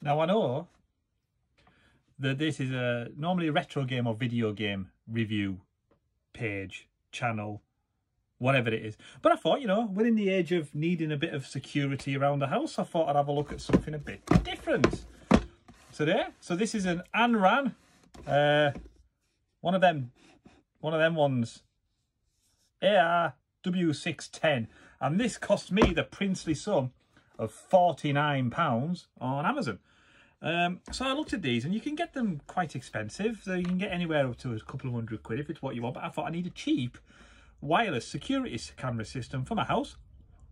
Now I know that this is normally a retro game or video game review page, channel, whatever it is. But I thought, you know, we're in the age of needing a bit of security around the house. I thought I'd have a look at something a bit different today. So this is an Anran, one of them ones, AR-W610, and this cost me the princely sum of £49 on Amazon. So I looked at these, and you can get them quite expensive. So you can get anywhere up to a couple of £100 if it's what you want. But I thought I need a cheap wireless security camera system for my house.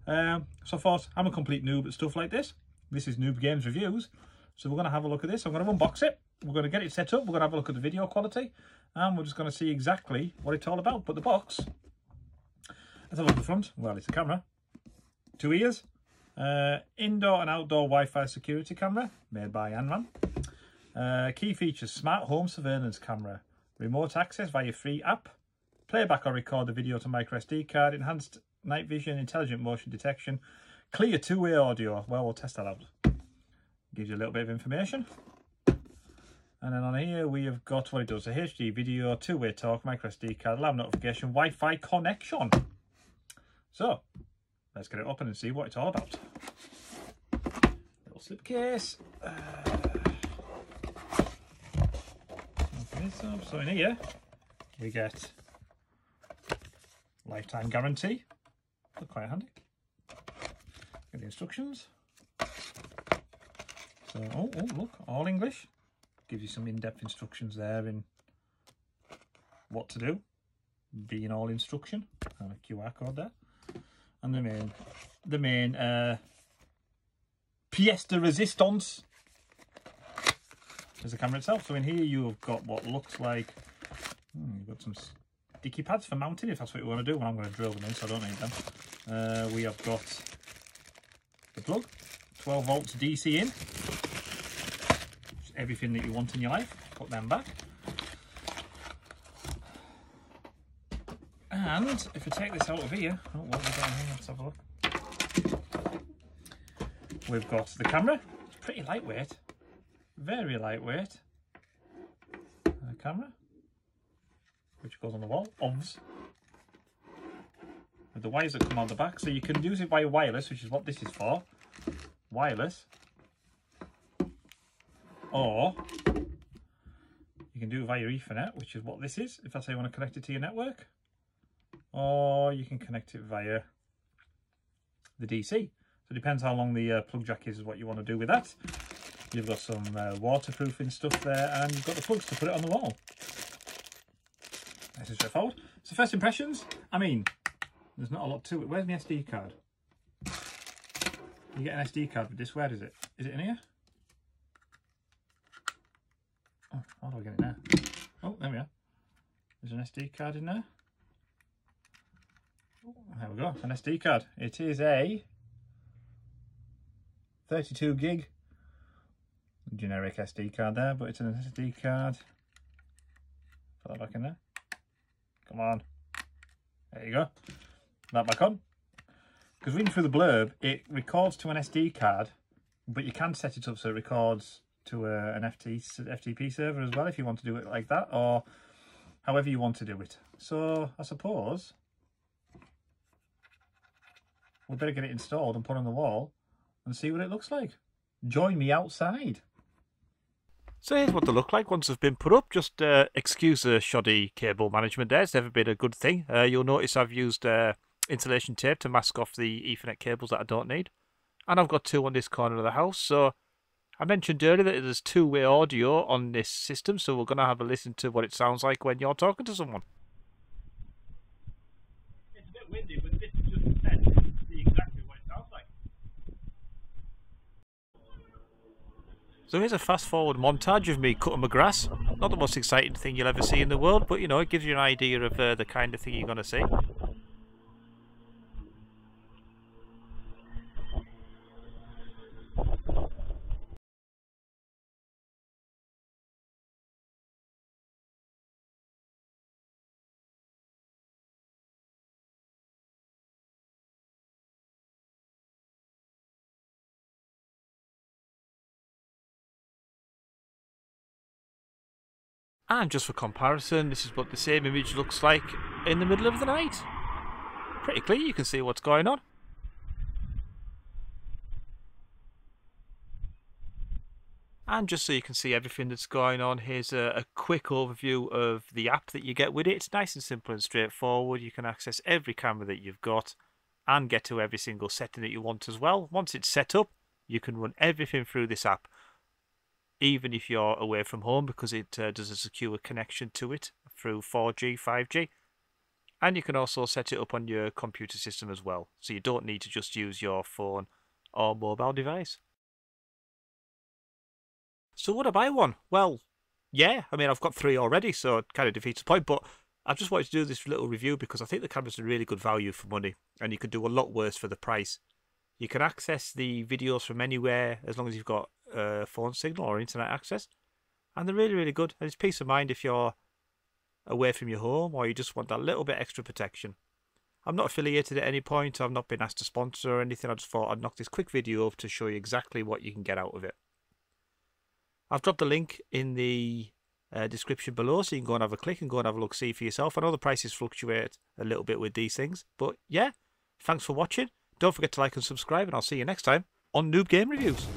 So I thought, I'm a complete noob at stuff like this. This is Noob Games Reviews. So we're going to have a look at this. I'm going to unbox it. We're going to get it set up. We're going to have a look at the video quality. And we're just going to see exactly what it's all about. But the box, let's have a look at the front. Well, it's a camera. 2 ears. Indoor and outdoor Wi-Fi security camera made by Anran. Key features: smart home surveillance camera, remote access via free app, playback or record the video to micro SD card, enhanced night vision, intelligent motion detection, clear two-way audio. Well, we'll test that out. Gives you a little bit of information. And then on here we have got what it does: a HD video, two-way talk, micro SD card, alarm notification, Wi-Fi connection. So let's get it open and see what it's all about. Little slipcase. Okay, so in here we get lifetime guarantee. Look, quite handy. Get the instructions. So, oh, look, all English. Gives you some in-depth instructions there in what to do. Being all instruction, and a QR code there. And the main pièce de résistance is the camera itself. So in here you've got what looks like, you've got some sticky pads for mounting, if that's what you want to do. Well, I'm going to drill them in, so I don't need them. We have got the plug, 12 volts DC in. Just everything that you want in your life. Put them back. And if we take this out of here, oh, what have we got in here? Let's have a look. We've got the camera. It's pretty lightweight, very lightweight. Camera, which goes on the wall, obvs. With the wires that come out the back, so you can use it via wireless, which is what this is for. Wireless, or you can do it via Ethernet, which is what this is, if that's how you want to connect it to your network. Or you can connect it via the DC. So it depends how long the plug jack is what you want to do with that. You've got some waterproofing stuff there, and you've got the plugs to put it on the wall. This is straightforward. So first impressions, I mean, there's not a lot to it. Where's my SD card? You get an SD card with this. Where is it? Is it in here? Oh, how do I get it now? Oh, there we are. There's an SD card in there. There we go, an SD card. It is a 32 gig generic SD card there, but it's an SD card. Put that back in there. Come on. There you go. That back on. Because reading through the blurb, it records to an SD card, but you can set it up so it records to an FTP server as well if you want to do it like that, or however you want to do it. So I suppose we'll better get it installed and put on the wall and see what it looks like. Join me outside. So here's what they look like once they've been put up. Just excuse the shoddy cable management there. It's never been a good thing. You'll notice I've used insulation tape to mask off the Ethernet cables that I don't need. And I've got two on this corner of the house. So I mentioned earlier that there's two-way audio on this system. So we're going to have a listen to what it sounds like when you're talking to someone. It's a bit windy, but this is just a test to see exactly what it sounds like. So here's a fast forward montage of me cutting my grass. Not the most exciting thing you'll ever see in the world, but you know, it gives you an idea of the kind of thing you're going to see. And just for comparison, this is what the same image looks like in the middle of the night. Pretty clear, you can see what's going on. And just so you can see everything that's going on, here's a quick overview of the app that you get with it. It's nice and simple and straightforward. You can access every camera that you've got and get to every single setting that you want as well. Once it's set up, you can run everything through this app, even if you're away from home, because it does a secure connection to it through 4G, 5G. And you can also set it up on your computer system as well, so you don't need to just use your phone or mobile device. So would I buy one? Well, yeah, I mean, I've got 3 already, so it kind of defeats the point, but I just wanted to do this little review because I think the camera's a really good value for money, and you could do a lot worse for the price. You can access the videos from anywhere as long as you've got phone signal or internet access, and they're really, really good, and it's peace of mind if you're away from your home or you just want that little bit extra protection. I'm not affiliated at any point, I've not been asked to sponsor or anything, I just thought I'd knock this quick video up to show you exactly what you can get out of it. I've dropped the link in the description below, so you can go and have a click and go and have a look, see for yourself. I know the prices fluctuate a little bit with these things, but yeah, thanks for watching. Don't forget to like and subscribe, and I'll see you next time on Noob Game Reviews.